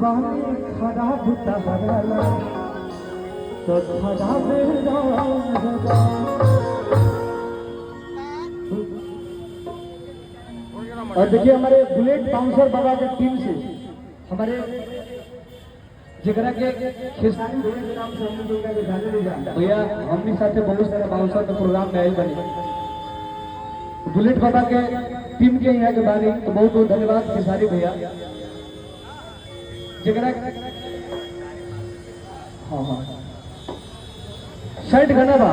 बानी खराब तहरा तो खराब और देखिए हमारे बुलेट बाउंसर बाबा के टीम से हमारे जगरा के खेसारी भैया के नाम से हम लोग का गाने ले जाते भैया हमनी साथे बहुत सारे बाउंसर के प्रोग्राम में आइल बनी बुलेट बाबा के टीम के यहाँ के बारे तो बहुत बहुत धन्यवाद खेसारी भैया जगरा हाँ हाँ शर्ट गाना बा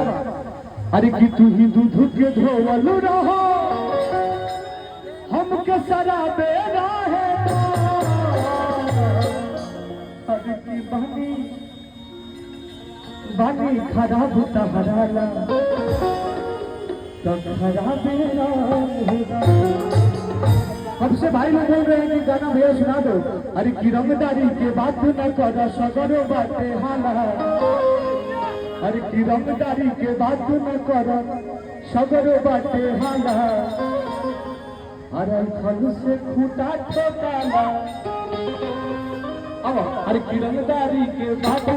अरे कि तू ही दूध के धोवलू रहो हमके शराबे रहे अरे की बानी बानी खराब तहरा तो खराब अब से भाई लोग बोल रहे हैं कि गाना भैया सुना दो अरे की रंगदारी के बात न कर सगरो बाटे हाला अरे की रंगदारी के बात न कर सगरो बाटे हाला अरे खल से खूटा ठोकाला अब अरे की रंगदारी के बात